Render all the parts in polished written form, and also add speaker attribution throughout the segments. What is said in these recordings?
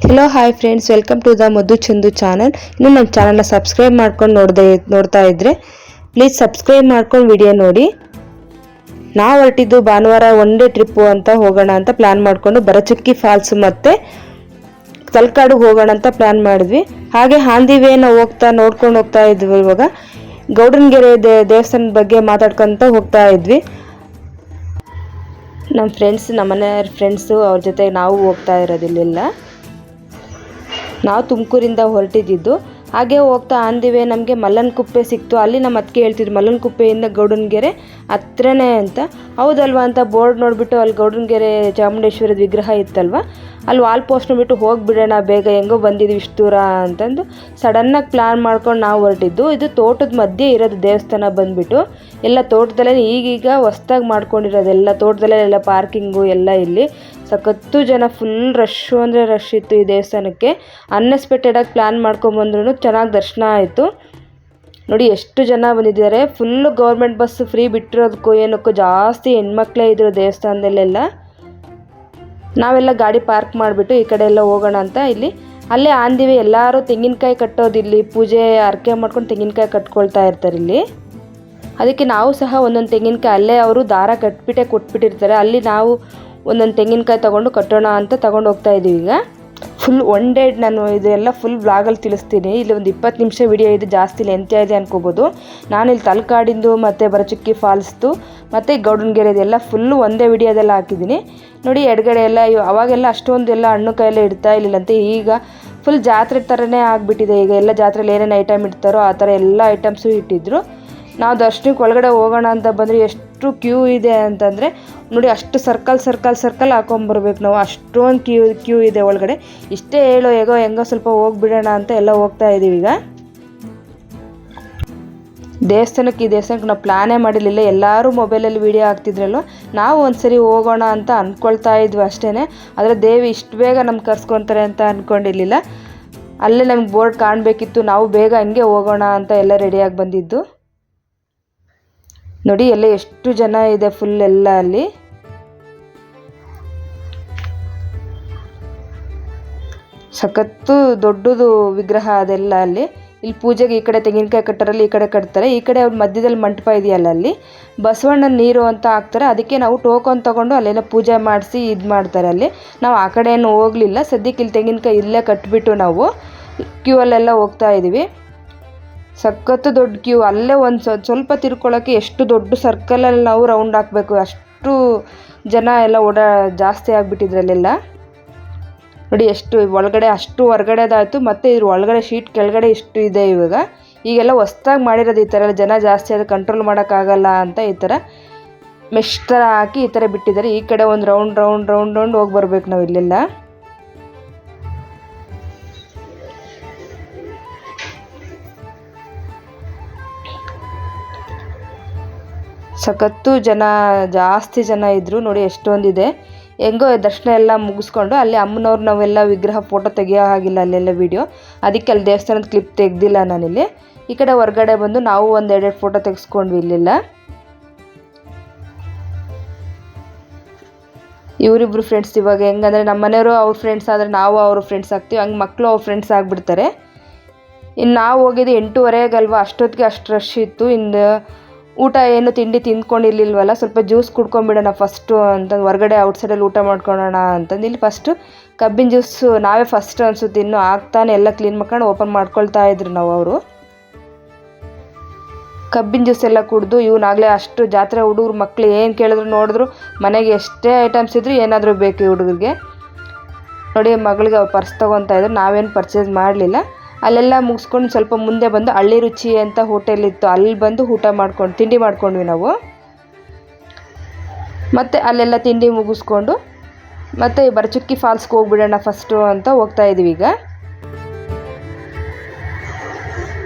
Speaker 1: Hello hi friends, welcome to the Madhu Chandu channel. ಇನ್ನು ನಮ್ಮ ಚಾನಲ್ನ ಸಬ್ಸ್ಕ್ರೈಬ್ ಮಾಡ್ಕೊಂಡು ನೋಡ್ತಾ ಇದ್ರೆ ಪ್ಲೀಸ್ ಸಬ್ಸ್ಕ್ರೈಬ್ ಮಾಡ್ಕೊಂಡು ವಿಡಿಯೋ ನೋಡಿ. ನಾವು ಹೊರಟಿದ್ದು ಭಾನುವಾರ ಒನ್ ಡೇ ಟ್ರಿಪ್ಪು ಅಂತ ಹೋಗೋಣ ಅಂತ ಪ್ಲ್ಯಾನ್ ಮಾಡಿಕೊಂಡು ಭರಚುಕ್ಕಿ ಫಾಲ್ಸ್ ಮತ್ತು ತಲಕಾಡು ಹೋಗೋಣ ಅಂತ ಪ್ಲ್ಯಾನ್ ಮಾಡಿದ್ವಿ. ಹಾಗೆ ಹಾಂದಿವೇನ ನೋಡ್ಕೊಂಡು ಹೋಗ್ತಾ ಇದ್ವಿ. ಇವಾಗ ಗೌಡನಗೆರೆ ದೇವಸ್ಥಾನದ ಬಗ್ಗೆ ಮಾತಾಡ್ಕೊತ ಹೋಗ್ತಾ ಇದ್ವಿ. ನಮ್ಮ ಫ್ರೆಂಡ್ಸ್, ನಮ್ಮನೆಯವ್ರ ಫ್ರೆಂಡ್ಸು, ಅವ್ರ ಜೊತೆ ನಾವು ಹೋಗ್ತಾ ಇರೋದಿಲ್ಲ. ನಾವು ತುಮಕೂರಿಂದ ಹೊರಟಿದ್ದು. ಹಾಗೆ ಹೋಗ್ತಾ ಅಂದಿವೆ ನಮಗೆ ಮಲ್ಲನಕುಪ್ಪೆ ಸಿಕ್ತು. ಅಲ್ಲಿ ನಮ್ಮ ಅತ್ತಿಗೆ ಹೇಳ್ತಿದ್ರು ಮಲ್ಲನಕುಪ್ಪೆಯಿಂದ ಗೌಡನಗೆರೆ ಹತ್ರನೇ ಅಂತ. ಹೌದಲ್ವಾ ಅಂತ ಬೋರ್ಡ್ ನೋಡಿಬಿಟ್ಟು ಅಲ್ಲಿ ಗೌಡನಗೆರೆ ಚಾಮುಂಡೇಶ್ವರದ ವಿಗ್ರಹ ಇತ್ತಲ್ವ, ಅಲ್ಲಿ ವಾಲ್ ಪೋಸ್ಟ್ ನೋಡಿಬಿಟ್ಟು ಹೋಗಿಬಿಡೋಣ ಬೇಗ, ಹೆಂಗೋ ಬಂದಿದ್ವಿ ಇಷ್ಟು ದೂರ ಅಂತಂದು ಸಡನ್ನಾಗಿ ಪ್ಲ್ಯಾನ್ ಮಾಡ್ಕೊಂಡು ನಾವು ಹೊರಟಿದ್ದು. ಇದು ತೋಟದ ಮಧ್ಯೆ ಇರೋದು ದೇವಸ್ಥಾನ ಬಂದುಬಿಟ್ಟು. ಎಲ್ಲ ತೋಟದಲ್ಲೇ ಈಗೀಗ ಹೊಸ್ದಾಗಿ ಮಾಡ್ಕೊಂಡಿರೋದು. ಎಲ್ಲ ತೋಟದಲ್ಲೇ ಎಲ್ಲ ಪಾರ್ಕಿಂಗು ಎಲ್ಲ. ಇಲ್ಲಿ ಸಖತ್ತು ಜನ, ಫುಲ್ ರಶ್ಶು ಅಂದರೆ ರಶ್ ಇತ್ತು ಈ ದೇವಸ್ಥಾನಕ್ಕೆ. ಅನ್ಎಕ್ಸ್ಪೆಕ್ಟೆಡಾಗಿ ಪ್ಲ್ಯಾನ್ ಮಾಡ್ಕೊಂಬಂದ್ರೂ ಚೆನ್ನಾಗಿ ದರ್ಶನ ಆಯಿತು. ನೋಡಿ ಎಷ್ಟು ಜನ ಬಂದಿದ್ದಾರೆ. ಫುಲ್ಲು ಗೌರ್ಮೆಂಟ್ ಬಸ್ ಫ್ರೀ ಬಿಟ್ಟಿರೋದಕ್ಕೂ ಏನಕ್ಕೂ ಜಾಸ್ತಿ ಹೆಣ್ಮಕ್ಳೇ ಇದ್ರು ದೇವಸ್ಥಾನದಲ್ಲೆಲ್ಲ. ನಾವೆಲ್ಲ ಗಾಡಿ ಪಾರ್ಕ್ ಮಾಡಿಬಿಟ್ಟು ಈ ಕಡೆ ಎಲ್ಲ ಹೋಗೋಣ ಅಂತ ಅಲ್ಲೇ ಆಂದಿವಿ. ಎಲ್ಲರೂ ತೆಂಗಿನಕಾಯಿ ಕಟ್ಟೋದು, ಇಲ್ಲಿ ಪೂಜೆ ಅರ್ಕೆ ಮಾಡ್ಕೊಂಡು ತೆಂಗಿನಕಾಯಿ ಕಟ್ಕೊಳ್ತಾ ಇರ್ತಾರೆ ಇಲ್ಲಿ. ಅದಕ್ಕೆ ನಾವು ಸಹ ಒಂದೊಂದು ತೆಂಗಿನಕಾಯಿ ಅಲ್ಲೇ ಅವರು ದಾರ ಕೊಟ್ಬಿಟ್ಟಿರ್ತಾರೆ. ಅಲ್ಲಿ ನಾವು ಒಂದೊಂದು ತೆಂಗಿನಕಾಯಿ ತೊಗೊಂಡು ಕಟ್ಟೋಣ ಅಂತ ತೊಗೊಂಡು ಹೋಗ್ತಾ ಇದ್ದೀವಿ. ಈಗ ಫುಲ್ ಒನ್ ಡೇ ನಾನು ಇದೆಲ್ಲ ಫುಲ್ ಬ್ಲಾಗಲ್ಲಿ ತಿಳಿಸ್ತೀನಿ. ಇಲ್ಲಿ ಒಂದು 20 ನಿಮಿಷ ವಿಡಿಯೋ ಇದೆ, ಜಾಸ್ತಿ ಲೆಂತ್ ಇದೆ ಅನ್ಕೋಬೋದು. ನಾನಿಲ್ಲಿ ತಲಕಾಡಿಂದು ಮತ್ತು ಭರಚುಕ್ಕಿ ಫಾಲ್ಸ್ದು ಮತ್ತು ಗೌಡನಗೆರೆದೆಲ್ಲ ಫುಲ್ಲು ಒಂದೇ ವಿಡಿಯೋದೆಲ್ಲ ಹಾಕಿದ್ದೀನಿ. ನೋಡಿ ಎಡಗಡೆ ಎಲ್ಲ ಅವಾಗೆಲ್ಲ ಅಷ್ಟೊಂದೆಲ್ಲ ಹಣ್ಣು ಕಾಯೆಲ್ಲ ಇಡ್ತಾ ಇರಲಿಲ್ಲಂತೆ. ಈಗ ಫುಲ್ ಜಾತ್ರೆ ಥರನೇ ಆಗಿಬಿಟ್ಟಿದೆ. ಈಗ ಎಲ್ಲ ಜಾತ್ರೆಯಲ್ಲಿ ಏನೇನು ಐಟಮ್ ಇಡ್ತಾರೋ ಆ ಥರ ಎಲ್ಲ ಐಟಮ್ಸು ಇಟ್ಟಿದ್ರು. ನಾವು ದರ್ಶನಕ್ಕೆ ಒಳಗಡೆ ಹೋಗೋಣ ಅಂತ ಬಂದರೆ ಎಷ್ಟು ಕ್ಯೂ ಇದೆ ಅಂತಂದರೆ ನೋಡಿ, ಅಷ್ಟು ಸರ್ಕಲ್ ಹಾಕೊಂಬರ್ಬೇಕು ನಾವು. ಅಷ್ಟೊಂದು ಕ್ಯೂ ಇದೆ ಒಳಗಡೆ. ಇಷ್ಟೇ ಹೆಂಗೋ ಸ್ವಲ್ಪ ಹೋಗ್ಬಿಡೋಣ ಅಂತ ಎಲ್ಲ ಹೋಗ್ತಾ ಇದ್ದೀವಿ. ಈಗ ಈ ದೇವಸ್ಥಾನಕ್ಕೆ ನಾವು ಪ್ಲ್ಯಾನೇ ಮಾಡಿರಲಿಲ್ಲ. ಎಲ್ಲರೂ ಮೊಬೈಲಲ್ಲಿ ವೀಡಿಯೋ ಹಾಕ್ತಿದ್ರಲ್ವ, ನಾವು ಒಂದ್ಸರಿ ಹೋಗೋಣ ಅಂತ ಅಂದ್ಕೊಳ್ತಾ ಇದ್ವಿ ಅಷ್ಟೇ. ಆದರೆ ದೇವಿ ಇಷ್ಟು ಬೇಗ ನಮ್ಗೆ ಕರ್ಸ್ಕೊತಾರೆ ಅಂತ ಅಂದ್ಕೊಂಡಿರಲಿಲ್ಲ. ಅಲ್ಲೇ ನಮ್ಗೆ ಬೋರ್ಡ್ ಕಾಣಬೇಕಿತ್ತು. ನಾವು ಬೇಗ ಹಂಗೆ ಹೋಗೋಣ ಅಂತ ಎಲ್ಲ ರೆಡಿಯಾಗಿ ಬಂದಿದ್ದು. ನೋಡಿ ಎಲ್ಲ ಎಷ್ಟು ಜನ ಇದೆ ಫುಲ್ ಎಲ್ಲ. ಅಲ್ಲಿ ಸಖತ್ತು ದೊಡ್ಡದು ವಿಗ್ರಹ ಅದೆಲ್ಲ. ಇಲ್ಲಿ ಪೂಜೆಗೆ ಈ ಕಡೆ ತೆಂಗಿನಕಾಯಿ ಕಟ್ಟರಲ್ಲಿ ಈ ಕಡೆ ಕಟ್ತಾರೆ. ಈ ಕಡೆ ಅವ್ರ ಮಧ್ಯದಲ್ಲಿ ಮಂಟಪ ಇದೆಯಲ್ಲ, ಅಲ್ಲಿ ಬಸವಣ್ಣನ ನೀರು ಅಂತ ಹಾಕ್ತಾರೆ. ಅದಕ್ಕೆ ನಾವು ಟೋಕನ್ ತೊಗೊಂಡು ಅಲ್ಲೆಲ್ಲ ಪೂಜೆ ಮಾಡಿಸಿ ಇದು ಮಾಡ್ತಾರೆ. ಅಲ್ಲಿ ನಾವು ಆ ಕಡೆ ಏನು ಹೋಗಲಿಲ್ಲ. ಸದ್ಯಕ್ಕೆ ಇಲ್ಲಿ ತೆಂಗಿನಕಾಯಿ ಇಲ್ಲೇ ಕಟ್ಬಿಟ್ಟು ನಾವು ಕ್ಯೂ ಅಲ್ಲೆಲ್ಲ ಹೋಗ್ತಾ ಇದ್ದೀವಿ. ಸಖತ್ತು ದೊಡ್ಡ ಕ್ಯೂ. ಅಲ್ಲೇ ಒಂದು ಸ್ವಲ್ಪ ತಿರ್ಕೊಳ್ಳೋಕ್ಕೆ ಎಷ್ಟು ದೊಡ್ಡ ಸರ್ಕಲಲ್ಲಿ ನಾವು ರೌಂಡ್ ಹಾಕಬೇಕು, ಅಷ್ಟು ಜನ ಎಲ್ಲ ಜಾಸ್ತಿ ಆಗಿಬಿಟ್ಟಿದ್ರಲ್ಲೆಲ್ಲ. ನೋಡಿ ಎಷ್ಟು ಒಳಗಡೆ, ಅಷ್ಟು ಹೊರಗಡೆದಾಯಿತು. ಮತ್ತು ಇದ್ರ ಒಳಗಡೆ ಶೀಟ್ ಕೆಳಗಡೆ ಇಷ್ಟು ಇದೆ. ಈಗೆಲ್ಲ ಹೊಸ್ದಾಗಿ ಮಾಡಿರೋದು. ಈ ಥರ ಜನ ಜಾಸ್ತಿ ಆದರೆ ಕಂಟ್ರೋಲ್ ಮಾಡೋಕ್ಕಾಗಲ್ಲ ಅಂತ ಈ ಥರ ಮೆಶ್ ಥರ ಹಾಕಿ ಈ ಥರ ಬಿಟ್ಟಿದ್ದಾರೆ. ಈ ಕಡೆ ಒಂದು ರೌಂಡ್ ಹೋಗಿ ಬರ್ಬೇಕು ನಾವು ಇಲ್ಲೆಲ್ಲ. ಸಖತ್ತು ಜನ, ಜಾಸ್ತಿ ಜನ ಇದ್ದರು. ನೋಡಿ ಎಷ್ಟೊಂದಿದೆ. ಹೆಂಗೋ ದರ್ಶನ ಎಲ್ಲ ಮುಗಿಸ್ಕೊಂಡು ಅಲ್ಲಿ ಅಮ್ಮನವ್ರು ನಾವೆಲ್ಲ ವಿಗ್ರಹ ಫೋಟೋ ತೆಗಿಯೋ ಹಾಗಿಲ್ಲ ಅಲ್ಲೆಲ್ಲ ವೀಡಿಯೋ. ಅದಕ್ಕೆ ಅಲ್ಲಿ ದೇವಸ್ಥಾನದ ಕ್ಲಿಪ್ ತೆಗ್ದಿಲ್ಲ ನಾನಿಲ್ಲಿ. ಈ ಕಡೆ ಹೊರಗಡೆ ಬಂದು ನಾವು ಒಂದು 2 ಫೋಟೋ ತೆಗೆಸ್ಕೊಂಡ್ವಿ ಇಲ್ಲೆಲ್ಲ. ಇವರಿಬ್ರು ಫ್ರೆಂಡ್ಸ್. ಇವಾಗ ಹೆಂಗಂದರೆ ನಮ್ಮ ಮನೆಯವರು ಅವ್ರ ಫ್ರೆಂಡ್ಸ್ ಆದರೆ ನಾವು ಅವ್ರ ಫ್ರೆಂಡ್ಸ್ ಆಗ್ತೀವಿ. ಹಂಗೆ ಮಕ್ಕಳು ಅವ್ರ ಫ್ರೆಂಡ್ಸ್ ಆಗಿಬಿಡ್ತಾರೆ. ಇನ್ನು ನಾವು ಹೋಗಿದ್ದು 8:30ಗಲ್ವ, ಅಷ್ಟೊತ್ತಿಗೆ ಅಷ್ಟು ರಶ್ ಇತ್ತು. ಇನ್ನು ಊಟ ಏನು ತಿಂಡಿ ತಿಂದ್ಕೊಂಡಿರ್ಲಿಲ್ವಲ್ಲ, ಸ್ವಲ್ಪ ಜ್ಯೂಸ್ ಕುಡ್ಕೊಂಬಿಡೋಣ ಫಸ್ಟು ಅಂತಂದು ಹೊರಗಡೆ ಔಟ್ಸೈಡಲ್ಲಿ ಊಟ ಮಾಡ್ಕೊಳ್ಳೋಣ ಅಂತಂದು ಇಲ್ಲಿ ಫಸ್ಟು ಕಬ್ಬಿನ ಜ್ಯೂಸು ನಾವೇ ಫಸ್ಟ್ ಅನಿಸುತ್ತೆ. ಇನ್ನೂ ಆಗ್ತಾನೆ ಎಲ್ಲ ಕ್ಲೀನ್ ಮಾಡ್ಕೊಂಡು ಓಪನ್ ಮಾಡ್ಕೊಳ್ತಾ ಇದ್ರು ನಾವು. ಅವರು ಕಬ್ಬಿನ ಜ್ಯೂಸ್ ಎಲ್ಲ ಕುಡಿದು ಇವನಾಗಲೇ ಅಷ್ಟು ಜಾತ್ರೆ ಹುಡುಗರು ಮಕ್ಕಳು ಏನು ಕೇಳಿದ್ರು ನೋಡಿದ್ರು, ಮನೆಗೆ ಎಷ್ಟೇ ಐಟಮ್ಸ್ ಇದ್ರು ಏನಾದರೂ ಬೇಕು ಈ ಹುಡುಗರಿಗೆ. ನೋಡಿ ಮಗಳಿಗೆ ಅವ್ರು ಪರ್ಸ್ ತೊಗೊತಾ ಇದ್ರು. ನಾವೇನು ಪರ್ಚೇಸ್ ಮಾಡಲಿಲ್ಲ. ಅಲ್ಲೆಲ್ಲ ಮುಗಿಸ್ಕೊಂಡು ಸ್ವಲ್ಪ ಮುಂದೆ ಬಂದು ಹಳ್ಳಿ ರುಚಿ ಅಂತ ಹೋಟೆಲ್ ಇತ್ತು, ಅಲ್ಲಿ ಬಂದು ತಿಂಡಿ ಮಾಡ್ಕೊಂಡ್ವಿ ನಾವು. ಮತ್ತು ಅಲ್ಲೆಲ್ಲ ತಿಂಡಿ ಮುಗಿಸ್ಕೊಂಡು ಮತ್ತು ಭರಚುಕ್ಕಿ ಫಾಲ್ಸ್ಗೆ ಹೋಗ್ಬಿಡೋಣ ಫಸ್ಟು ಅಂತ ಹೋಗ್ತಾ ಇದ್ದೀವಿ.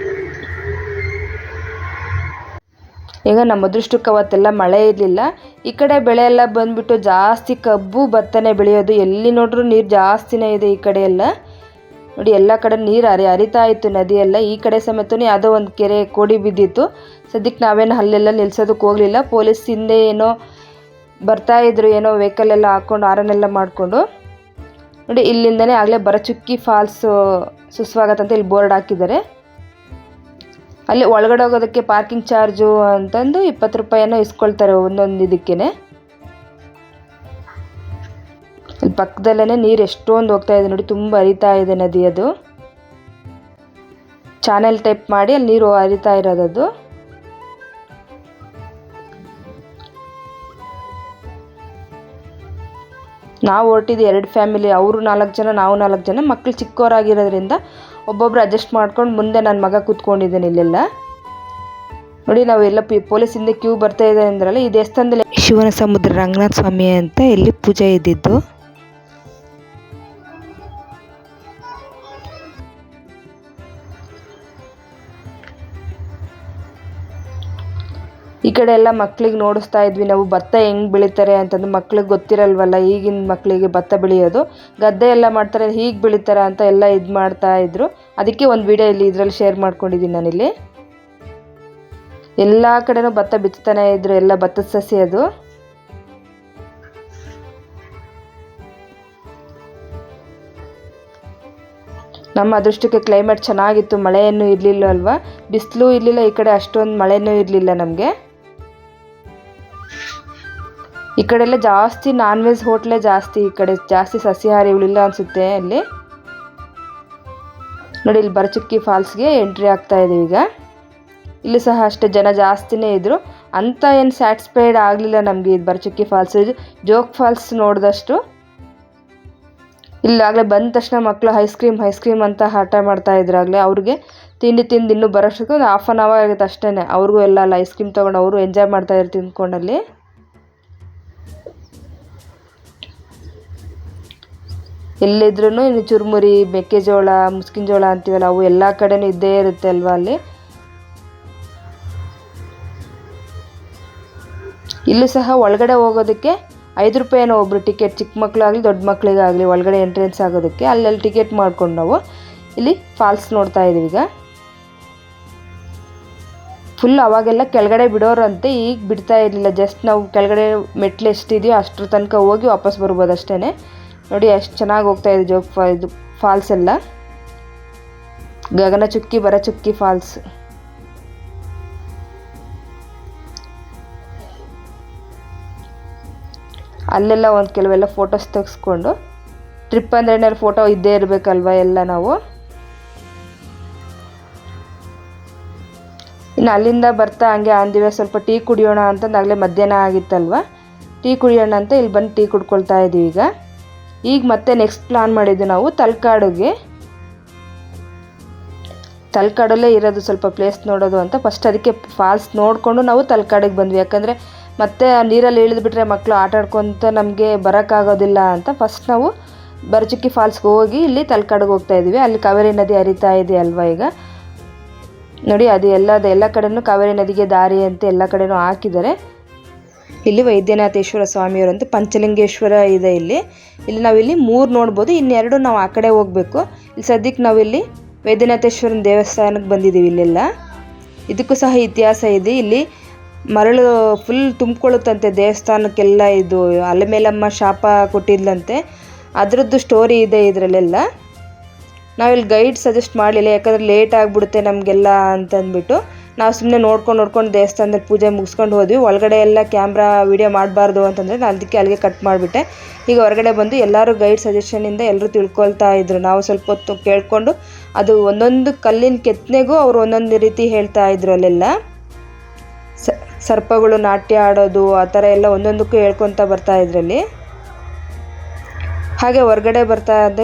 Speaker 1: ಈಗ ನಮ್ಮ ಅದೃಷ್ಟಕ್ಕೆ ಅವತ್ತೆಲ್ಲ ಮಳೆ ಇರಲಿಲ್ಲ. ಈ ಕಡೆ ಬೆಳೆ ಎಲ್ಲ ಬಂದುಬಿಟ್ಟು ಜಾಸ್ತಿ ಕಬ್ಬು ಭತ್ತನೇ ಬೆಳೆಯೋದು. ಎಲ್ಲಿ ನೋಡ್ರೂ ನೀರು ಜಾಸ್ತಿನೇ ಇದೆ ಈ ಕಡೆ ಎಲ್ಲ. ನೋಡಿ ಎಲ್ಲ ಕಡೆ ನೀರು ಹರಿತಾ ಇತ್ತು, ನದಿಯೆಲ್ಲ. ಈ ಕಡೆ ಸಮೇತ ಯಾವುದೋ ಒಂದು ಕೆರೆ ಕೋಡಿ ಬಿದ್ದಿತ್ತು. ಸದ್ಯಕ್ಕೆ ನಾವೇನು ಅಲ್ಲೆಲ್ಲ ನಿಲ್ಸೋದಕ್ಕೆ ಹೋಗಲಿಲ್ಲ. ಪೊಲೀಸ್ ಹಿಂದೆ ಏನೋ ಬರ್ತಾಯಿದ್ರು, ಏನೋ ವೆಹಿಕಲ್ ಎಲ್ಲ ಹಾಕ್ಕೊಂಡು ಆರನ್ನೆಲ್ಲ ಮಾಡಿಕೊಂಡು. ನೋಡಿ ಇಲ್ಲಿಂದನೇ ಆಗಲೇ ಭರಚುಕ್ಕಿ ಫಾಲ್ಸ್ ಸುಸ್ವಾಗತ ಅಂತ ಇಲ್ಲಿ ಬೋರ್ಡ್ ಹಾಕಿದ್ದಾರೆ. ಅಲ್ಲಿ ಒಳಗಡೆ ಹೋಗೋದಕ್ಕೆ ಪಾರ್ಕಿಂಗ್ ಚಾರ್ಜು ಅಂತಂದು 20 ರೂಪಾಯಿಯನ್ನು ಇಸ್ಕೊಳ್ತಾರೆ ಒಂದೊಂದು ಇದಕ್ಕೇನೆ. ಇಲ್ಲಿ ಪಕ್ಕದಲ್ಲೇ ನೀರು ಎಷ್ಟೊಂದು ಹೋಗ್ತಾ ಇದೆ ನೋಡಿ, ತುಂಬ ಹರಿತಾ ಇದೆ ನದಿ. ಅದು ಚಾನೆಲ್ ಟೈಪ್ ಮಾಡಿ ಅಲ್ಲಿ ನೀರು ಹರಿತಾ ಇರೋದದು. ನಾವು ಹೊರಟಿದ್ದು 2 ಫ್ಯಾಮಿಲಿ, ಅವರು 4 ಜನ, ನಾವು 4 ಜನ. ಮಕ್ಕಳು ಚಿಕ್ಕವರಾಗಿರೋದ್ರಿಂದ ಒಬ್ಬೊಬ್ರು ಅಡ್ಜಸ್ಟ್ ಮಾಡ್ಕೊಂಡು ಮುಂದೆ ನನ್ನ ಮಗ ಕೂತ್ಕೊಂಡಿದ್ದೇನೆ ಇಲ್ಲೆಲ್ಲ. ನೋಡಿ ನಾವು ಎಲ್ಲ ಪೊಲೀಸ್ ಹಿಂದೆ ಕ್ಯೂ ಬರ್ತಾ ಇದೆ ಅಂದ್ರಲ್ಲ, ಈ ದೇವಸ್ಥಾನದಲ್ಲಿ ಶಿವನ ಸಮುದ್ರ ರಂಗನಾಥ ಸ್ವಾಮಿ ಅಂತ ಇಲ್ಲಿ ಪೂಜೆ ಇದ್ದಿದ್ದು. ಈ ಕಡೆ ಎಲ್ಲ ಮಕ್ಳಿಗೆ ನೋಡಿಸ್ತಾ ಇದ್ವಿ ನಾವು ಭತ್ತ ಹೆಂಗೆ ಬೆಳೀತಾರೆ ಅಂತಂದು. ಮಕ್ಳಿಗೆ ಗೊತ್ತಿರಲ್ವಲ್ಲ, ಈಗಿನ ಮಕ್ಕಳಿಗೆ ಭತ್ತ ಬೆಳೆಯೋದು, ಗದ್ದೆ ಎಲ್ಲ ಮಾಡ್ತಾರೆ, ಹೀಗೆ ಬೆಳೀತಾರೆ ಅಂತ ಎಲ್ಲ ಇದು ಮಾಡ್ತಾ ಇದ್ರು. ಅದಕ್ಕೆ ಒಂದು ವಿಡಿಯೋ ಇದರಲ್ಲಿ ಶೇರ್ ಮಾಡ್ಕೊಂಡಿದ್ದೀನಿ ನಾನಿಲ್ಲಿ. ಎಲ್ಲ ಕಡೆನೂ ಭತ್ತ ಬಿತ್ತಾನೆ ಇದ್ರು, ಎಲ್ಲ ಭತ್ತದ ಸಸಿ. ಅದು ನಮ್ಮ ಅದೃಷ್ಟಕ್ಕೆ ಕ್ಲೈಮೇಟ್ ಚೆನ್ನಾಗಿತ್ತು, ಮಳೆಯನ್ನು ಇರಲಿಲ್ಲ ಅಲ್ವಾ, ಬಿಸಿಲು ಇರಲಿಲ್ಲ, ಈ ಕಡೆ ಅಷ್ಟೊಂದು ಮಳೆನೂ ಇರಲಿಲ್ಲ ನಮಗೆ. ಈ ಕಡೆ ಎಲ್ಲ ಜಾಸ್ತಿ ನಾನ್ ವೆಜ್ ಹೋಟ್ಲೇ ಜಾಸ್ತಿ, ಈ ಕಡೆ ಜಾಸ್ತಿ ಸಸ್ಯಾಹಾರಿಗಳಿಲ್ಲ ಅನಿಸುತ್ತೆ. ಅಲ್ಲಿ ನೋಡಿ, ಇಲ್ಲಿ ಭರಚುಕ್ಕಿ ಫಾಲ್ಸ್ಗೆ ಎಂಟ್ರಿ ಆಗ್ತಾ ಇದೆ ಈಗ. ಇಲ್ಲಿ ಸಹ ಅಷ್ಟೇ ಜನ ಜಾಸ್ತಿನೇ ಇದ್ದರು. ಅಂತ ಏನು ಸ್ಯಾಟಿಸ್ಫೈಡ್ ಆಗಲಿಲ್ಲ ನಮಗೆ ಇದು ಭರಚುಕ್ಕಿ ಫಾಲ್ಸ್. ಜೋಗ್ ಫಾಲ್ಸ್ ನೋಡಿದಷ್ಟು. ಇಲ್ಲಾಗಲೇ ಬಂದ ತಕ್ಷಣ ಮಕ್ಕಳು ಐಸ್ ಕ್ರೀಮ್ ಅಂತ ಹಠ ಮಾಡ್ತಾ ಇದ್ರಾಗಲೇ. ಅವ್ರಿಗೆ ತಿಂದು ಇನ್ನೂ ಬರೋಷ್ಟಕ್ಕೆ ಒಂದು 1/2 hour ಆಗುತ್ತೆ ಅಷ್ಟೇ. ಅವ್ರಿಗೂ ಎಲ್ಲ ಅಲ್ಲ ಐಸ್ ಕ್ರೀಮ್ ತೊಗೊಂಡು ಅವರು ಎಂಜಾಯ್ ಮಾಡ್ತಾ ಇರ್ತೀವಿ ತಿಂದ್ಕೊಂಡಲ್ಲಿ. ಎಲ್ಲಿದ್ರೂ ಇನ್ನು ಚುರುಮುರಿ, ಮೆಕ್ಕೆಜೋಳ, ಮುಸ್ಕಿನ ಜೋಳ ಅಂತೀವಲ್ಲ, ಅವು ಎಲ್ಲ ಕಡೆನೂ ಇದ್ದೇ ಇರುತ್ತೆ ಅಲ್ವಾ ಅಲ್ಲಿ. ಇಲ್ಲೂ ಸಹ ಒಳಗಡೆ ಹೋಗೋದಕ್ಕೆ 5 ರೂಪಾಯಿನೋ ಒಬ್ಬರು ಟಿಕೆಟ್, ಚಿಕ್ಕ ಮಕ್ಕಳಾಗಲಿ ದೊಡ್ಡ ಮಕ್ಕಳಿಗಾಗಲಿ ಒಳಗಡೆ ಎಂಟ್ರೆನ್ಸ್ ಆಗೋದಕ್ಕೆ. ಅಲ್ಲೆಲ್ಲಿ ಟಿಕೆಟ್ ಮಾಡ್ಕೊಂಡು ನಾವು ಇಲ್ಲಿ ಫಾಲ್ಸ್ ನೋಡ್ತಾ ಇದ್ದೀವಿ ಈಗ. ಫುಲ್ ಅವಾಗೆಲ್ಲ ಕೆಳಗಡೆ ಬಿಡೋರಂತೆ, ಈಗ ಬಿಡ್ತಾ ಇರಲಿಲ್ಲ. ಜಸ್ಟ್ ನಾವು ಕೆಳಗಡೆ ಮೆಟ್ಲು ಎಷ್ಟಿದೆಯೋ ಅಷ್ಟರ ತನಕ ಹೋಗಿ ವಾಪಸ್ ಬರ್ಬೋದು ಅಷ್ಟೇ. ನೋಡಿ ಎಷ್ಟು ಚೆನ್ನಾಗಿ ಹೋಗ್ತಾ ಇದೆ ಇದು ಫಾಲ್ಸ್ ಎಲ್ಲ. ಗಗನಚುಕ್ಕಿ ಭರಚುಕ್ಕಿ ಫಾಲ್ಸ್. ಅಲ್ಲೆಲ್ಲ ಒಂದು ಕೆಲವೆಲ್ಲ ಫೋಟೋಸ್ ತೆಗೆಸ್ಕೊಂಡು, ಟ್ರಿಪ್ ಅಂದ್ರೆ ಫೋಟೋ ಇದ್ದೇ ಇರಬೇಕಲ್ವ ಎಲ್ಲ ನಾವು. ಇನ್ನು ಅಲ್ಲಿಂದ ಬರ್ತಾ ಹಂಗೆ ಅಂದಿವೆ ಸ್ವಲ್ಪ ಟೀ ಕುಡಿಯೋಣ ಅಂತಂದು. ಆಗಲೇ ಮಧ್ಯಾಹ್ನ ಆಗಿತ್ತಲ್ವ, ಟೀ ಕುಡಿಯೋಣ ಅಂತ ಇಲ್ಲಿ ಬಂದು ಟೀ ಕುಡ್ಕೊಳ್ತಾ ಇದ್ದೀವಿ ಈಗ. ಈಗ ಮತ್ತೆ ನೆಕ್ಸ್ಟ್ ಪ್ಲಾನ್ ಮಾಡಿದ್ದು ನಾವು ತಲಕಾಡುಗೆ. ತಲಕಾಡಲ್ಲೇ ಇರೋದು ಸ್ವಲ್ಪ ಪ್ಲೇಸ್ ನೋಡೋದು ಅಂತ. ಫಸ್ಟ್ ಅದಕ್ಕೆ ಫಾಲ್ಸ್ ನೋಡಿಕೊಂಡು ನಾವು ತಲಕಾಡಿಗೆ ಬಂದ್ವಿ. ಯಾಕಂದರೆ ಮತ್ತೆ ನೀರಲ್ಲಿ ಇಳಿದ್ಬಿಟ್ರೆ ಮಕ್ಕಳು ಆಟ ಆಡ್ಕೊತ ನಮಗೆ ಬರೋಕ್ಕಾಗೋದಿಲ್ಲ ಅಂತ ಫಸ್ಟ್ ನಾವು ಭರಚುಕ್ಕಿ ಫಾಲ್ಸ್ಗೆ ಹೋಗಿ ಇಲ್ಲಿ ತಲಕಾಡಿಗೆ ಹೋಗ್ತಾ ಇದ್ದೀವಿ. ಅಲ್ಲಿ ಕಾವೇರಿ ನದಿ ಹರಿತಾ ಇದೆ ಅಲ್ವಾ ಈಗ. ನೋಡಿ ಅದು ಎಲ್ಲ ಕಡೆನೂ ಕಾವೇರಿ ನದಿಗೆ ದಾರಿ ಅಂತ ಎಲ್ಲ ಕಡೆನೂ ಹಾಕಿದ್ದಾರೆ. ಇಲ್ಲಿ ವೈದ್ಯನಾಥೇಶ್ವರ ಸ್ವಾಮಿಯವರಂತ ಪಂಚಲಿಂಗೇಶ್ವರ ಇದೆ ಇಲ್ಲಿ. ನಾವಿಲ್ಲಿ 3 ನೋಡ್ಬೋದು, ಇನ್ನೆರಡು ನಾವು ಆ ಕಡೆ ಹೋಗಬೇಕು. ಇಲ್ಲಿ ಸದ್ಯಕ್ಕೆ ನಾವಿಲ್ಲಿ ವೈದ್ಯನಾಥೇಶ್ವರನ ದೇವಸ್ಥಾನಕ್ಕೆ ಬಂದಿದ್ದೀವಿ. ಇಲ್ಲೆಲ್ಲ ಇದಕ್ಕೂ ಸಹ ಇತಿಹಾಸ ಇದೆ. ಇಲ್ಲಿ ಮರಳು ಫುಲ್ ತುಂಬಿಕೊಳ್ಳುತ್ತಂತೆ ದೇವಸ್ಥಾನಕ್ಕೆಲ್ಲ. ಇದು ಅಲೆಮೇಲಮ್ಮ ಶಾಪ ಕೊಟ್ಟಿದ್ಲಂತೆ, ಅದರದ್ದು ಸ್ಟೋರಿ ಇದೆ ಇದರಲ್ಲೆಲ್ಲ. ನಾವಿಲ್ಲಿ ಗೈಡ್ ಸಜೆಸ್ಟ್ ಮಾಡಲಿಲ್ಲ, ಯಾಕಂದರೆ ಲೇಟ್ ಆಗಿಬಿಡುತ್ತೆ ನಮಗೆಲ್ಲ ಅಂತಂದ್ಬಿಟ್ಟು ನಾವು ಸುಮ್ಮನೆ ನೋಡ್ಕೊಂಡು ದೇವಸ್ಥಾನದಲ್ಲಿ ಪೂಜೆ ಮುಗಿಸ್ಕೊಂಡು ಹೋದ್ವಿ. ಒಳಗಡೆ ಎಲ್ಲ ಕ್ಯಾಮ್ರಾ ವಿಡಿಯೋ ಮಾಡಬಾರ್ದು ಅಂತಂದರೆ ನಾನು ಅದಕ್ಕೆ ಅಲ್ಲಿಗೆ ಕಟ್ ಮಾಡಿಬಿಟ್ಟೆ. ಈಗ ಹೊರಗಡೆ ಬಂದು ಎಲ್ಲರೂ ಗೈಡ್ ಸಜೆಷನಿಂದ ಎಲ್ಲರೂ ತಿಳ್ಕೊಳ್ತಾ ಇದ್ರು. ನಾವು ಸ್ವಲ್ಪ ಹೊತ್ತು ಕೇಳಿಕೊಂಡು ಅದು ಒಂದೊಂದು ಕಲ್ಲಿನ ಕೆತ್ತನೆಗೂ ಅವರು ಒಂದೊಂದು ರೀತಿ ಹೇಳ್ತಾ ಇದ್ರು. ಅಲ್ಲೆಲ್ಲ ಸರ್ಪಗಳು ನಾಟ್ಯ ಆಡೋದು ಆ ಥರ ಎಲ್ಲ ಒಂದೊಂದಕ್ಕೂ ಹೇಳ್ಕೊತ ಬರ್ತಾ ಇದ್ರಲ್ಲಿ. ಹಾಗೆ ಹೊರಗಡೆ ಬರ್ತಾ ಇದ್ದ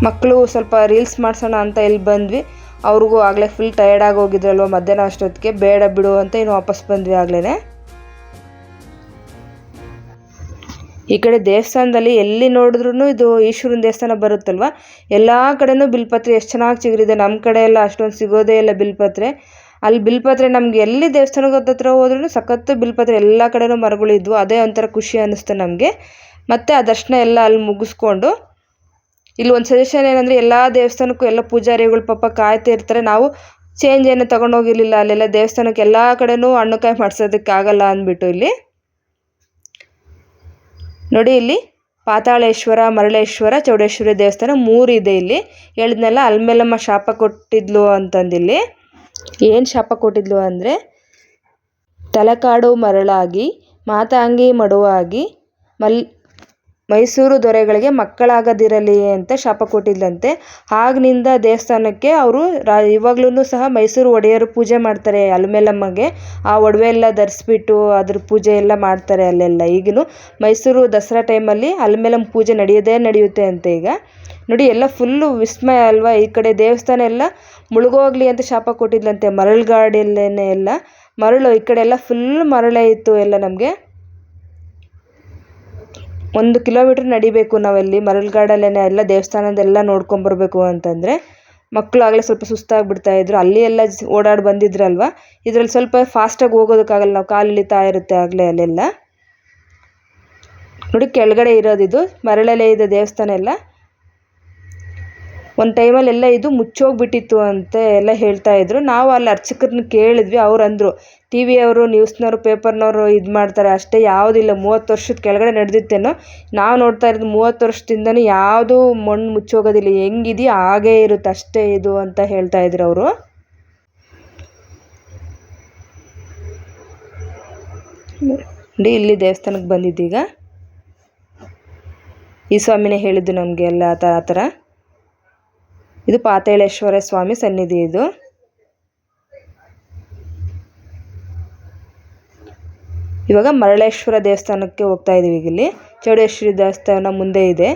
Speaker 1: ಮಕ್ಕಳು ಸ್ವಲ್ಪ ರೀಲ್ಸ್ ಮಾಡ್ಸೋಣ ಅಂತ ಇಲ್ಲಿ ಬಂದ್ವಿ. ಅವ್ರಿಗೂ ಆಗಲೇ ಫುಲ್ ಟಯರ್ಡ್ ಆಗಿ ಹೋಗಿದ್ರಲ್ವ ಮಧ್ಯಾಹ್ನ ಅಷ್ಟೊತ್ತಿಗೆ, ಬೇಡ ಬಿಡು ಅಂತ ಇನ್ನು ವಾಪಸ್ ಬಂದ್ವಿ ಆಗಲೇ. ಈ ಕಡೆ ದೇವಸ್ಥಾನದಲ್ಲಿ ಎಲ್ಲಿ ನೋಡಿದ್ರೂ ಇದು ಈಶ್ವರನ ದೇವಸ್ಥಾನ ಬರುತ್ತಲ್ವ, ಎಲ್ಲ ಕಡೆನೂ ಬಿಲ್ಪತ್ರೆ ಎಷ್ಟು ಚೆನ್ನಾಗಿ ಚಿಗುರಿದೆ. ನಮ್ಮ ಕಡೆ ಎಲ್ಲ ಅಷ್ಟೊಂದು ಸಿಗೋದೇ ಇಲ್ಲ ಬಿಲ್ಪತ್ರೆ. ಅಲ್ಲಿ ಬಿಲ್ಪತ್ರೆ ನಮ್ಗೆ ಎಲ್ಲಿ ದೇವಸ್ಥಾನದ ಹತ್ರ ಹೋದ್ರೂ ಸಖತ್ತು ಬಿಲ್ಪತ್ರೆ ಎಲ್ಲ ಕಡೆನೂ ಮರಗಳಿದ್ವು. ಅದೇ ಒಂಥರ ಖುಷಿ ಅನ್ನಿಸ್ತು ನಮಗೆ. ಮತ್ತು ಆ ದರ್ಶನ ಎಲ್ಲ ಅಲ್ಲಿ ಮುಗಿಸ್ಕೊಂಡು ಇಲ್ಲಿ ಒಂದು ಸಜೆಷನ್ ಏನಂದರೆ, ಎಲ್ಲ ದೇವಸ್ಥಾನಕ್ಕೂ ಎಲ್ಲ ಪೂಜಾರಿಗಳು ಪಾಪ ಕಾಯ್ತಾ ಇರ್ತಾರೆ. ನಾವು ಚೇಂಜ್ ಏನು ತೊಗೊಂಡೋಗಿರಲಿಲ್ಲ. ಅಲ್ಲೆಲ್ಲ ದೇವಸ್ಥಾನಕ್ಕೆ ಎಲ್ಲ ಕಡೆನೂ ಹಣ್ಣು ಕಾಯಿ ಮಾಡಿಸೋದಕ್ಕಾಗಲ್ಲ ಅಂದ್ಬಿಟ್ಟು ಇಲ್ಲಿ ನೋಡಿ ಇಲ್ಲಿ ಪಾತಾಳೇಶ್ವರ, ಮರಳೇಶ್ವರ, ಚೌಡೇಶ್ವರಿ ದೇವಸ್ಥಾನ 3 ಇದೆ ಇಲ್ಲಿ. ಹೇಳಿದ್ನಲ್ಲ ಅಲ್ಮೇಲಮ್ಮ ಶಾಪ ಕೊಟ್ಟಿದ್ಲು ಅಂತಂದಿಲ್ಲಿ. ಏನು ಶಾಪ ಕೊಟ್ಟಿದ್ಲು ಅಂದರೆ, ತಲಕಾಡು ಮರಳಾಗಿ ಮಾತಾಂಗಿ ಮಡುವಾಗಿ ಮೈಸೂರು ದೊರೆಗಳಿಗೆ ಮಕ್ಕಳಾಗದಿರಲಿ ಅಂತ ಶಾಪ ಕೊಟ್ಟಿದ್ಲಂತೆ. ಆಗಿನಿಂದ ದೇವಸ್ಥಾನಕ್ಕೆ ಅವರು ಇವಾಗ್ಲೂ ಸಹ ಮೈಸೂರು ಒಡೆಯರು ಪೂಜೆ ಮಾಡ್ತಾರೆ ಅಲ್ಮೇಲಮ್ಮಗೆ. ಆ ಒಡವೆ ಎಲ್ಲ ಧರಿಸ್ಬಿಟ್ಟು ಅದ್ರ ಪೂಜೆ ಎಲ್ಲ ಮಾಡ್ತಾರೆ ಅಲ್ಲೆಲ್ಲ. ಈಗಲೂ ಮೈಸೂರು ದಸರಾ ಟೈಮಲ್ಲಿ ಅಲ್ಮೇಲಮ್ಮ ಪೂಜೆ ನಡೆಯುತ್ತೆ ಅಂತ. ಈಗ ನೋಡಿ ಎಲ್ಲ ಫುಲ್ಲು ವಿಸ್ಮಯ ಅಲ್ವಾ. ಈ ಕಡೆ ದೇವಸ್ಥಾನ ಎಲ್ಲ ಮುಳುಗೋಗ್ಲಿ ಅಂತ ಶಾಪ ಕೊಟ್ಟಿದ್ಲಂತೆ. ಮರಳುಗಾಡಲ್ಲೇನೆ ಎಲ್ಲ ಮರಳು, ಈ ಕಡೆ ಎಲ್ಲ ಫುಲ್ ಮರಳೇ ಇತ್ತು ಎಲ್ಲ. ನಮಗೆ 1 ಕಿಲೋಮೀಟ್ರ್ ನಡಿಬೇಕು ನಾವಲ್ಲಿ ಮರಳುಗಾಡಲ್ಲೇನೆ ಎಲ್ಲ ದೇವಸ್ಥಾನದೆಲ್ಲ ನೋಡ್ಕೊಂಬರ್ಬೇಕು ಅಂತಂದರೆ. ಮಕ್ಕಳು ಆಗಲೇ ಸ್ವಲ್ಪ ಸುಸ್ತಾಗಿಬಿಡ್ತಾಯಿದ್ರು. ಅಲ್ಲಿ ಎಲ್ಲ ಓಡಾಡಿ ಬಂದಿದ್ರಲ್ವ, ಇದರಲ್ಲಿ ಸ್ವಲ್ಪ ಫಾಸ್ಟಾಗಿ ಹೋಗೋದಕ್ಕಾಗಲ್ಲ, ನಾವು ಕಾಲು ಇಳಿತಾ ಇರುತ್ತೆ ಆಗಲೇ ಅಲ್ಲೆಲ್ಲ. ನೋಡಿ ಕೆಳಗಡೆ ಇರೋದಿದು ಮರಳಲ್ಲೇ ಇದೆ ದೇವಸ್ಥಾನ ಎಲ್ಲ. ಒಂದು ಟೈಮಲ್ಲೆಲ್ಲ ಇದು ಮುಚ್ಚೋಗ್ಬಿಟ್ಟಿತ್ತು ಅಂತ ಎಲ್ಲ ಹೇಳ್ತಾ ಇದ್ರು. ನಾವು ಅಲ್ಲಿ ಅರ್ಚಕರನ್ನ ಕೇಳಿದ್ವಿ. ಅವ್ರು ಅಂದರು, ಟಿ ವಿಯವರು, ನ್ಯೂಸ್ನವರು, ಪೇಪರ್ನವರು ಇದು ಮಾಡ್ತಾರೆ ಅಷ್ಟೇ, ಯಾವುದಿಲ್ಲ. 30 ವರ್ಷದ ಕೆಳಗಡೆ ನಡೆದಿತ್ತೇನೋ. ನಾವು ನೋಡ್ತಾ ಇರೋದು 30 ವರ್ಷದಿಂದನೂ ಯಾವುದೂ ಮಣ್ಣು ಮುಚ್ಚೋಗೋದಿಲ್ಲ, ಹೆಂಗಿದೆಯೋ ಹಾಗೇ ಇರುತ್ತೆ ಅಷ್ಟೇ ಇದು ಅಂತ ಹೇಳ್ತಾ ಇದ್ರು ಅವರು. ನೋಡಿ ಇಲ್ಲಿ ದೇವಸ್ಥಾನಕ್ಕೆ ಬಂದಿದ್ದೀಗ. ಈ ಸ್ವಾಮಿನೇ ಹೇಳಿದ್ದು ನಮಗೆ ಎಲ್ಲ ಆ ಥರ. ಇದು ಪಾತಾಳೇಶ್ವರ ಸ್ವಾಮಿ ಸನ್ನಿಧಿ ಇದು. ಇವಾಗ ಮರಳೇಶ್ವರ ದೇವಸ್ಥಾನಕ್ಕೆ ಹೋಗ್ತಾ ಇದ್ದೀವಿ. ಇಲ್ಲಿ ಚೌಡೇಶ್ವರಿ ದೇವಸ್ಥಾನ ಮುಂದೆ ಇದೆ.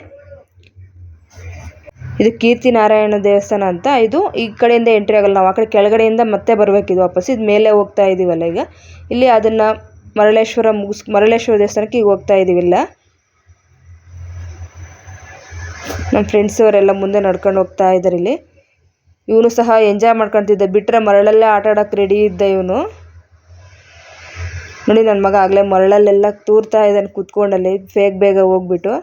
Speaker 1: ಇದು ಕೀರ್ತಿ ನಾರಾಯಣ ದೇವಸ್ಥಾನ ಅಂತ. ಇದು ಈ ಕಡೆಯಿಂದ ಎಂಟ್ರಿ ಆಗಲ್ಲ, ನಾವು ಆ ಕಡೆ ಕೆಳಗಡೆಯಿಂದ ಮತ್ತೆ ಬರಬೇಕಿದು ವಾಪಸ್. ಇದು ಮೇಲೆ ಹೋಗ್ತಾ ಇದ್ದೀವಲ್ಲ ಈಗ. ಇಲ್ಲಿ ಅದನ್ನು ಮರಳೇಶ್ವರ ದೇವಸ್ಥಾನಕ್ಕೆ ಈಗ ಹೋಗ್ತಾ ಇದ್ದೀವಿಲ್ಲ. ನಮ್ಮ ಫ್ರೆಂಡ್ಸ್ ಅವರೆಲ್ಲ ಮುಂದೆ ನಡ್ಕೊಂಡು ಹೋಗ್ತಾ ಇದ್ದಾರೆ ಇಲ್ಲಿ. ಇವನು ಸಹ ಎಂಜಾಯ್ ಮಾಡ್ಕೊತಿದ್ದ, ಬಿಟ್ಟರೆ ಮರಳಲ್ಲೇ ಆಟ ಆಡೋಕ್ಕೆ ರೆಡಿ ಇದ್ದ ಇವನು. ನೋಡಿ ನನ್ನ ಮಗ ಆಗಲೇ ಮರಳಲ್ಲೆಲ್ಲ ತೂರ್ತಾ ಇದ್ದಾನೆ ಕೂತ್ಕೊಂಡಲ್ಲಿ ಬೇಗ ಹೋಗ್ಬಿಟ್ಟು.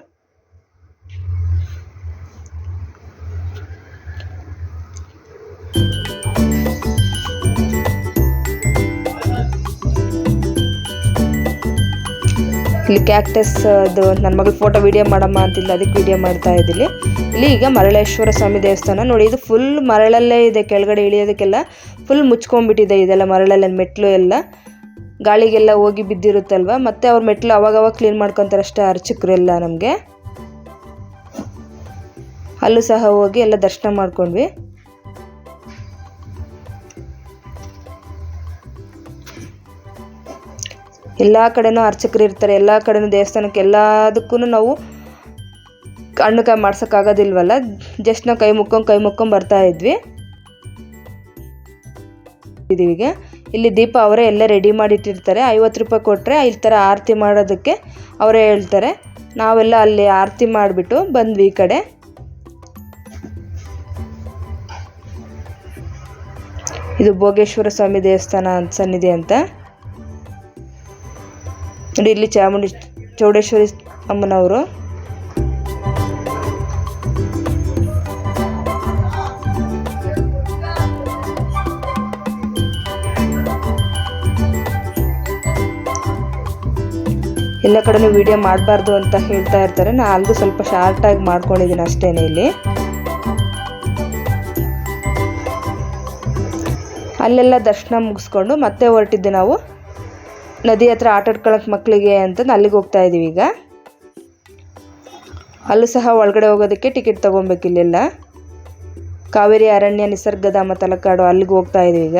Speaker 1: ಇಲ್ಲಿ ಕ್ಯಾಕ್ಟಸ್ ಅದು ನನ್ನ ಮಗಳು ಫೋಟೋ ವೀಡಿಯೋ ಮಾಡಮ್ಮ ಅಂತಿಲ್ಲ, ಅದಕ್ಕೆ ವೀಡಿಯೋ ಮಾಡ್ತಾ ಇದ್ದೀನಿ. ಇಲ್ಲಿ ಈಗ ಮರಳೇಶ್ವರ ಸ್ವಾಮಿ ದೇವಸ್ಥಾನ ನೋಡಿ. ಇದು ಫುಲ್ ಮರಳಲ್ಲೇ ಇದೆ. ಕೆಳಗಡೆ ಇಳಿಯೋದಕ್ಕೆಲ್ಲ ಫುಲ್ ಮುಚ್ಕೊಂಡ್ಬಿಟ್ಟಿದೆ ಇದೆಲ್ಲ ಮರಳಲ್ಲೇ. ಮೆಟ್ಲು ಎಲ್ಲ ಗಾಳಿಗೆಲ್ಲ ಹೋಗಿ ಬಿದ್ದಿರುತ್ತಲ್ವ, ಮತ್ತೆ ಅವ್ರ ಮೆಟ್ಲು ಅವಾಗವಾಗ ಕ್ಲೀನ್ ಮಾಡ್ಕೊತಾರೆ ಅಷ್ಟೇ ಅರ್ಚಕರು ಎಲ್ಲ. ನಮಗೆ ಅಲ್ಲೂ ಸಹ ಹೋಗಿ ಎಲ್ಲ ದರ್ಶನ ಮಾಡ್ಕೊಂಡ್ವಿ. ಎಲ್ಲ ಕಡೆನೂ ಅರ್ಚಕರು ಇರ್ತಾರೆ, ಎಲ್ಲ ಕಡೆನೂ ದೇವಸ್ಥಾನಕ್ಕೆ ಎಲ್ಲದಕ್ಕೂ ನಾವು ಹಣ್ಣು ಕಾಯಿ ಮಾಡ್ಸೋಕ್ಕಾಗೋದಿಲ್ವಲ್ಲ, ಜಸ್ಟ್ ನಾವು ಕೈ ಮುಕ್ಕೊಂಡು ಬರ್ತಾ ಇದ್ವಿ. ಇದೀಗ ಇಲ್ಲಿ ದೀಪ ಅವರೇ ಎಲ್ಲ ರೆಡಿ ಮಾಡಿಟ್ಟಿರ್ತಾರೆ. 50 ರೂಪಾಯಿ ಕೊಟ್ಟರೆ ಈ ಥರ ಆರತಿ ಮಾಡೋದಕ್ಕೆ ಅವರೇ ಹೇಳ್ತಾರೆ. ನಾವೆಲ್ಲ ಅಲ್ಲಿ ಆರತಿ ಮಾಡಿಬಿಟ್ಟು ಬಂದ್ವಿ ಈ ಕಡೆ. ಇದು ಭೋಗೇಶ್ವರ ಸ್ವಾಮಿ ದೇವಸ್ಥಾನ ಸನ್ನಿಧಿ ಅಂತ ನೋಡಿ. ಇಲ್ಲಿ ಚೌಡೇಶ್ವರಿ ಅಮ್ಮನವರು. ಎಲ್ಲ ಕಡೆನೂ ವಿಡಿಯೋ ಮಾಡಬಾರ್ದು ಅಂತ ಹೇಳ್ತಾ ಇರ್ತಾರೆ. ನಾನು ಅಲ್ಲಿಗೂ ಸ್ವಲ್ಪ ಶಾರ್ಟಾಗಿ ಮಾಡ್ಕೊಂಡಿದ್ದೀನಿ ಅಷ್ಟೇನೆ. ಇಲ್ಲಿ ಅಲ್ಲೆಲ್ಲ ದರ್ಶನ ಮುಗಿಸ್ಕೊಂಡು ಮತ್ತೆ ಹೊರಟಿದ್ದೆ ನಾವು ನದಿ ಹತ್ರ ಆಟ ಆಡ್ಕೊಳ್ಳೋಕೆ ಮಕ್ಕಳಿಗೆ ಅಂತ ಅಲ್ಲಿಗೆ ಹೋಗ್ತಾ ಇದ್ದೀವಿ ಈಗ. ಅಲ್ಲೂ ಸಹ ಒಳಗಡೆ ಹೋಗೋದಕ್ಕೆ ಟಿಕೆಟ್ ತೊಗೊಬೇಕು. ಇಲ್ಲೆಲ್ಲ ಕಾವೇರಿ ಅರಣ್ಯ ನಿಸರ್ಗಧಾಮ ತಲಕಾಡು ಅಲ್ಲಿಗೆ ಹೋಗ್ತಾ ಇದ್ದೀವಿ ಈಗ.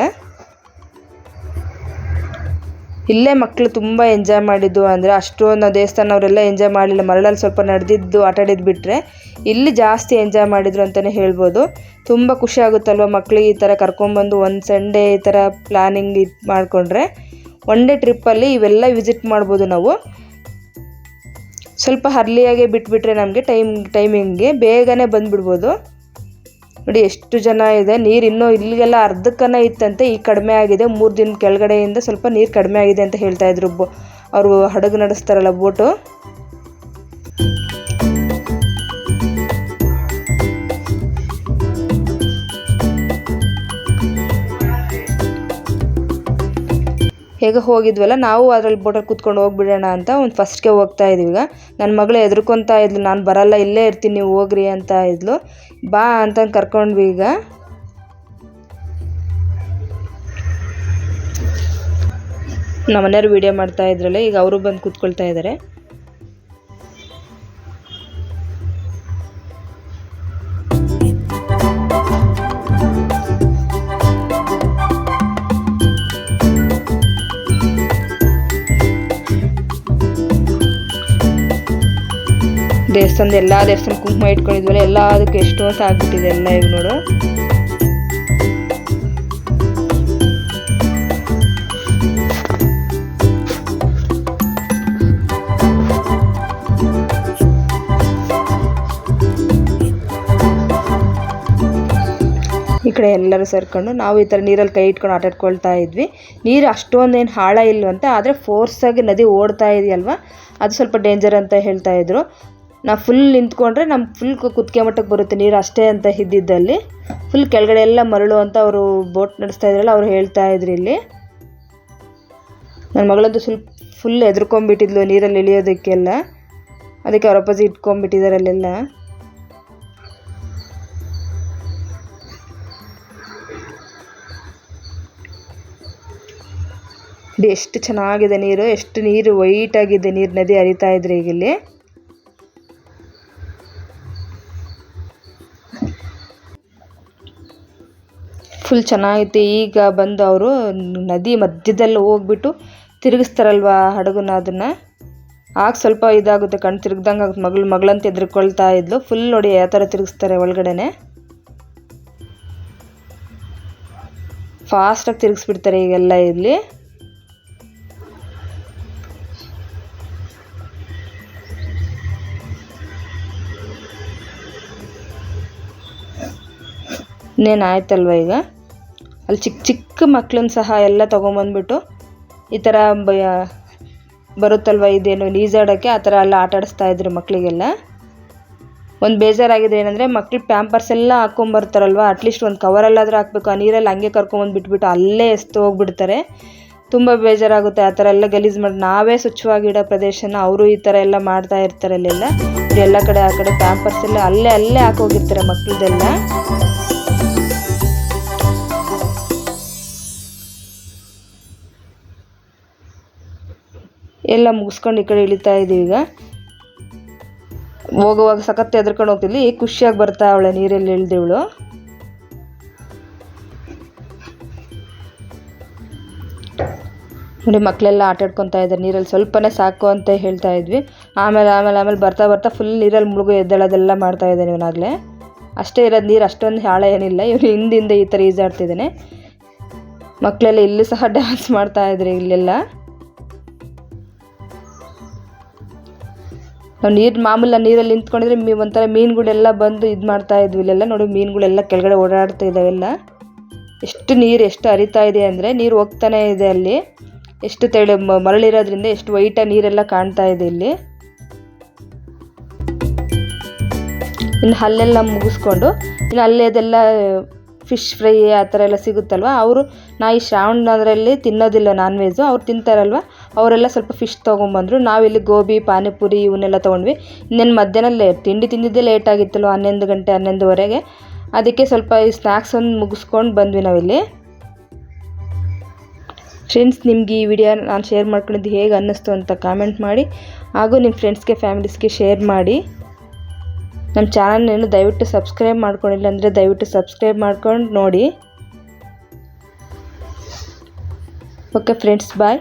Speaker 1: ಇಲ್ಲೇ ಮಕ್ಕಳು ತುಂಬ ಎಂಜಾಯ್ ಮಾಡಿದ್ದು. ಅಂದರೆ ಅಷ್ಟೊಂದು ನಾವು ದೇವಸ್ಥಾನವರೆಲ್ಲ ಎಂಜಾಯ್ ಮಾಡಲಿಲ್ಲ, ಮರಳಲ್ಲಿ ಸ್ವಲ್ಪ ನಡೆದಿದ್ದು ಆಟಾಡಿದ್ದು ಬಿಟ್ಟರೆ ಇಲ್ಲಿ ಜಾಸ್ತಿ ಎಂಜಾಯ್ ಮಾಡಿದರು ಅಂತಲೇ ಹೇಳ್ಬೋದು. ತುಂಬ ಖುಷಿ ಆಗುತ್ತಲ್ವ ಮಕ್ಕಳಿಗೆ ಈ ಥರ ಕರ್ಕೊಂಬಂದು ಒಂದು ಸಂಡೇ ಈ ಥರ ಪ್ಲ್ಯಾನಿಂಗ್ ಮಾಡಿಕೊಂಡ್ರೆ. ಒನ್ ಡೇ ಟ್ರಿಪ್ಪಲ್ಲಿ ಇವೆಲ್ಲ ವಿಸಿಟ್ ಮಾಡ್ಬೋದು ನಾವು. ಸ್ವಲ್ಪ ಅರ್ಲಿಯಾಗೆ ಬಿಟ್ಬಿಟ್ರೆ ನಮಗೆ ಟೈಮಿಂಗ್ಗೆ ಬೇಗನೆ ಬಂದುಬಿಡ್ಬೋದು. ನೋಡಿ ಎಷ್ಟು ಜನ ಇದೆ. ನೀರು ಇನ್ನೂ ಇಲ್ಲಿಗೆಲ್ಲ ಅರ್ಧಕ್ಕನ ಇತ್ತಂತೆ, ಈಗ ಕಡಿಮೆ ಆಗಿದೆ. 3 ದಿನ ಕೆಳಗಡೆಯಿಂದ ಸ್ವಲ್ಪ ನೀರು ಕಡಿಮೆ ಆಗಿದೆ ಅಂತ ಹೇಳ್ತಾಯಿದ್ರು ಅವರು ಹಡಗು ನಡೆಸ್ತಾರಲ್ಲ ಬೋಟು. ಹೇಗೆ ಹೋಗಿದ್ವಲ್ಲ ನಾವು ಅದರಲ್ಲಿ ಬೋಟಲ್ಲಿ ಕೂತ್ಕೊಂಡು ಹೋಗ್ಬಿಡೋಣ ಅಂತ ಒಂದು ಫಸ್ಟ್ಗೆ ಹೋಗ್ತಾ ಇದ್ವಿ. ಈಗ ನನ್ನ ಮಗಳು ಎದ್ರುಕೊತಾ ಇದ್ಲು, ನಾನು ಬರಲ್ಲ ಇಲ್ಲೇ ಇರ್ತೀನಿ ನೀವು ಹೋಗ್ರಿ ಅಂತ ಇದ್ಲು. ಬಾ ಅಂತ ಕರ್ಕೊಂಡ್ವಿ. ಈಗ ನಮ್ಮ ಮನೆಯವ್ರು ವಿಡಿಯೋ ಮಾಡ್ತಾ ಇದ್ರಲ್ಲ, ಈಗ ಅವರು ಬಂದು ಕೂತ್ಕೊಳ್ತಾ ಇದ್ದಾರೆ. ದೇವಸ್ಥಾನದ ಎಲ್ಲ ದೇವಸ್ಥಾನ ಕುಂಕುಮ ಇಟ್ಕೊಂಡಿದ್ವಲ್ಲ ಎಲ್ಲದಕ್ಕೆ ಎಷ್ಟು ವರ್ಷ ಆಗ್ಬಿಟ್ಟಿದೆ ಎಲ್ಲ. ಈಗ ನೋಡು ಈ ಕಡೆ ಎಲ್ಲರೂ ಸೇರ್ಕೊಂಡು ನಾವು ಈ ಥರ ನೀರಲ್ಲಿ ಕೈ ಇಟ್ಕೊಂಡು ಆಟಾಡ್ಕೊಳ್ತಾ ಇದ್ವಿ. ನೀರು ಅಷ್ಟೊಂದೇನು ಆಳ ಇಲ್ವಂತೆ, ಆದರೆ ಫೋರ್ಸಾಗಿ ನದಿ ಓಡ್ತಾ ಇದೆಯಲ್ವ ಅದು ಸ್ವಲ್ಪ ಡೇಂಜರ್ ಅಂತ ಹೇಳ್ತಾ ಇದ್ರು. ನಾವು ಫುಲ್ ನಿಂತ್ಕೊಂಡ್ರೆ ನಮ್ಗೆ ಫುಲ್ ಕುತ್ತಿಗೆ ಮಟ್ಟಕ್ಕೆ ಬರುತ್ತೆ ನೀರು ಅಷ್ಟೇ ಅಂತ ಇದ್ದಿದ್ದಲ್ಲಿ. ಫುಲ್ ಕೆಳಗಡೆ ಎಲ್ಲ ಮರಳು ಅಂತ ಅವರು ಬೋಟ್ ನಡೆಸ್ತಾ ಇದ್ರಲ್ಲ ಅವ್ರು ಹೇಳ್ತಾ ಇದ್ರು. ಇಲ್ಲಿ ನನ್ನ ಮಗಳಂತೂ ಫುಲ್ ಎದ್ರುಕೊಂಡ್ಬಿಟ್ಟಿದ್ಲು ನೀರಲ್ಲಿ ಇಳಿಯೋದಕ್ಕೆಲ್ಲ, ಅದಕ್ಕೆ ಅವ್ರ ಅಪ್ಪಾಜಿ ಇಟ್ಕೊಂಡ್ಬಿಟ್ಟಿದ್ದಾರೆ ಅಲ್ಲೆಲ್ಲ. ಎಷ್ಟು ಚೆನ್ನಾಗಿದೆ ನೀರು, ಎಷ್ಟು ನೀರು ವೈಟ್ ಆಗಿದೆ ನೀರು, ನದಿ ಹರಿತಾ ಇದ್ರೆ ಈಗ ಇಲ್ಲಿ. ಫುಲ್ ಚೆನ್ನಾಗಿತ್ತು. ಈಗ ಬಂದು ಅವರು ನದಿ ಮಧ್ಯದಲ್ಲಿ ಹೋಗ್ಬಿಟ್ಟು ತಿರುಗಿಸ್ತಾರಲ್ವ ಹಡಗನ್ನ, ಅದನ್ನು ಆಗ ಸ್ವಲ್ಪ ಇದಾಗುತ್ತೆ, ಕಣ್ಣು ತಿರುಗ್ದಂಗೆ ಆಗುತ್ತೆ. ಮಗಳಂತ ಎದ್ರುಕೊಳ್ತಾ ಇದ್ಲು. ಫುಲ್ ನೋಡಿ ಯಾವ ಥರ ತಿರುಗಿಸ್ತಾರೆ ಒಳಗಡೆನೆ, ಫಾಸ್ಟಾಗಿ ತಿರುಗಿಸ್ಬಿಡ್ತಾರೆ ಈಗೆಲ್ಲ ಇಲ್ಲಿ. ಇನ್ನೇನು ಆಯ್ತಲ್ವ. ಈಗ ಅಲ್ಲಿ ಚಿಕ್ಕ ಚಿಕ್ಕ ಮಕ್ಕಳನ್ನ ಸಹ ಎಲ್ಲ ತೊಗೊಂಬಂದ್ಬಿಟ್ಟು ಈ ಥರ ಬರುತ್ತಲ್ವ ಇದೇನು ಈಜಾಡೋಕ್ಕೆ, ಆ ಥರ ಎಲ್ಲ ಆಟಾಡಿಸ್ತಾ ಇದ್ರು ಮಕ್ಕಳಿಗೆಲ್ಲ. ಒಂದು ಬೇಜಾರಾಗಿದೆ ಏನಂದರೆ ಮಕ್ಳು ಪ್ಯಾಂಪರ್ಸ್ ಎಲ್ಲ ಹಾಕ್ಕೊಂಬರ್ತಾರಲ್ವ, ಅಟ್ಲೀಸ್ಟ್ ಒಂದು ಕವರಲ್ಲಾದರೂ ಹಾಕಬೇಕು. ಆ ನೀರಲ್ಲಿ ಹಂಗೆ ಕರ್ಕೊಂಬಂದು ಬಿಟ್ಬಿಟ್ಟು ಅಲ್ಲೇ ಎಸ್ತು ಹೋಗ್ಬಿಡ್ತಾರೆ. ತುಂಬ ಬೇಜಾರಾಗುತ್ತೆ ಆ ಥರ ಎಲ್ಲ ಗಲೀಜು ಮಾಡಿ. ನಾವೇ ಸ್ವಚ್ಛವಾಗಿಡೋ ಪ್ರದೇಶನ ಅವರು ಈ ಥರ ಎಲ್ಲ ಮಾಡ್ತಾ ಇರ್ತಾರೆ. ಅಲ್ಲೆಲ್ಲ ಎಲ್ಲ ಕಡೆ ಆ ಕಡೆ ಪ್ಯಾಂಪರ್ಸ್ ಎಲ್ಲ ಅಲ್ಲೇ ಹಾಕೋಗಿರ್ತಾರೆ ಮಕ್ಕಳದೆಲ್ಲ. ಎಲ್ಲ ಮುಗಿಸ್ಕೊಂಡು ಈ ಕಡೆ ಇಳಿತಾ ಇದ್ದೀವಿ. ಈಗ ಹೋಗುವಾಗ ಸಖತ್ ಎದ್ರಕೊಂಡು ಹೋಗ್ತಿದ್ವಿ. ಈಗ ಖುಷಿಯಾಗಿ ಬರ್ತಾ ಅವಳೆ ನೀರಲ್ಲಿ ಇಳಿದಿವಳು. ನೋಡಿ ಮಕ್ಕಳೆಲ್ಲ ಆಟಾಡ್ಕೊತಾ ಇದ್ದಾರೆ ನೀರಲ್ಲಿ, ಸ್ವಲ್ಪನೇ ಸಾಕು ಅಂತ ಹೇಳ್ತಾ ಇದ್ವಿ. ಆಮೇಲೆ ಬರ್ತಾ ಫುಲ್ ನೀರಲ್ಲಿ ಮುಳುಗು ಎದ್ದೇಳೋದೆಲ್ಲ ಮಾಡ್ತಾ ಇದ್ದಾನೆ ಇವನಾಗಲೇ. ಅಷ್ಟೇ ಇರೋದು ನೀರು, ಅಷ್ಟೊಂದು ಆಳ ಏನಿಲ್ಲ. ಇವನು ಹಿಂದಿಂದ ಈ ಥರ ಈಜಾಡ್ತಿದ್ದಾನೆ. ಮಕ್ಕಳೆಲ್ಲ ಇಲ್ಲೂ ಸಹ ಡ್ಯಾನ್ಸ್ ಮಾಡ್ತಾ ಇದ್ರು ಇಲ್ಲೆಲ್ಲ. ನಾವು ನೀರಲ್ಲಿ ನಿಂತ್ಕೊಂಡಿದ್ರೆ ಒಂಥರ ಮೀನುಗಳೆಲ್ಲ ಬಂದು ಇದು ಮಾಡ್ತಾ ಇದ್ವಿ ಇಲ್ಲೆಲ್ಲ. ನೋಡಿ ಮೀನುಗಳೆಲ್ಲ ಕೆಳಗಡೆ ಓಡಾಡ್ತಾ ಇದ್ದಾವೆಲ್ಲ. ಎಷ್ಟು ಹರಿತಾ ಇದೆ ಅಂದರೆ ನೀರು ಹೋಗ್ತಾನೆ ಇದೆ ಅಲ್ಲಿ. ಎಷ್ಟು ಮರಳಿರೋದ್ರಿಂದ ಎಷ್ಟು ವೈಟಾಗಿ ನೀರೆಲ್ಲ ಕಾಣ್ತಾ ಇದೆ ಇಲ್ಲಿ. ಇನ್ನು ಅಲ್ಲೆಲ್ಲ ಮುಗಿಸ್ಕೊಂಡು ಇನ್ನು ಅಲ್ಲೇದೆಲ್ಲ ಫಿಶ್ ಫ್ರೈ ಆ ಥರ ಎಲ್ಲ ಸಿಗುತ್ತಲ್ವ. ಅವರು ಈ ಶ್ರಾವಣದಲ್ಲಿ ತಿನ್ನೋದಿಲ್ಲ ನಾನ್ ವೆಜ್ಜು, ಅವ್ರು ತಿಂತಾರಲ್ವ, ಅವರೆಲ್ಲ ಸ್ವಲ್ಪ ಫಿಶ್ ತೊಗೊಂಬಂದರು. ನಾವಿಲ್ಲಿ ಗೋಬಿ ಪಾನಿಪುರಿ ಇವನ್ನೆಲ್ಲ ತೊಗೊಂಡ್ವಿ. ಇನ್ನೇನು ಮಧ್ಯಾಹ್ನ ತಿಂಡಿ ತಿಂದಿದ್ದೇ ಲೇಟ್ ಆಗಿತ್ತಲ್ವ, 11 ಗಂಟೆ 11:30. ಅದಕ್ಕೆ ಸ್ವಲ್ಪ ಈ ಸ್ನ್ಯಾಕ್ಸ್ ಒಂದು ಮುಗಿಸ್ಕೊಂಡು ಬಂದ್ವಿ ನಾವಿಲ್ಲಿ. ಫ್ರೆಂಡ್ಸ್, ನಿಮ್ಗೆ ಈ ವಿಡಿಯೋ ನಾನು ಶೇರ್ ಮಾಡ್ಕೊಂಡಿದ್ದು ಹೇಗೆ ಅನ್ನಿಸ್ತು ಅಂತ ಕಾಮೆಂಟ್ ಮಾಡಿ, ಹಾಗೂ ನಿಮ್ಮ ಫ್ರೆಂಡ್ಸ್ಗೆ ಫ್ಯಾಮಿಲೀಸ್ಗೆ ಶೇರ್ ಮಾಡಿ. ನಮ್ಮ ಚಾನಲ್ನೇನು ದಯವಿಟ್ಟು ಸಬ್ಸ್ಕ್ರೈಬ್ ಮಾಡ್ಕೊಂಡಿಲ್ಲ ಅಂದರೆ ದಯವಿಟ್ಟು ಸಬ್ಸ್ಕ್ರೈಬ್ ಮಾಡ್ಕೊಂಡು ನೋಡಿ. ಓಕೆ ಫ್ರೆಂಡ್ಸ್, ಬಾಯ್.